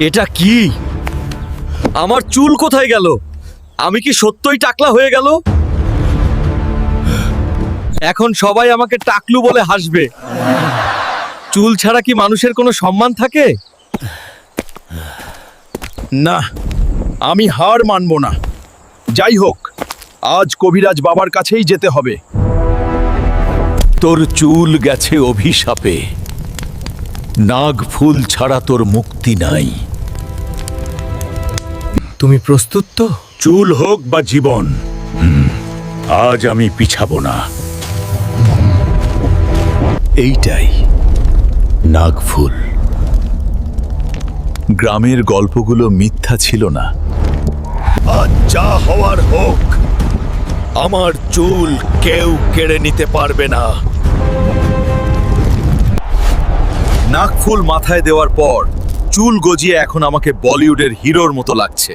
এটা কি? আমার চুল কোথায় গেল? আমি কি সত্যই টাকলা হয়ে গেল? এখন সবাই আমাকে টাকলু বলে হাসবে। চুল ছাড়া কি মানুষের কোনো সম্মান থাকে? না, আমি হার মানব না। যাই হোক, আজ কবিরাজ বাবার কাছেই যেতে হবে। তোর চুল গেছে অভিশাপে। নাগ ফুল ছাড়া তোর মুক্তি নাই। তুমি প্রস্তুত তো? চুল হোক বা জীবন, আজ আমি পিছাবো না। এইটাই নাগফুল। গ্রামের গল্পগুলো মিথ্যা ছিল না। আজ যা হওয়ার হোক, আমার চুল কেউ কেড়ে নিতে পারবে না। নাকফুল মাথায় দেওয়ার পর চুল গজিয়ে এখন আমাকে বলিউডের হিরোর মতো লাগছে।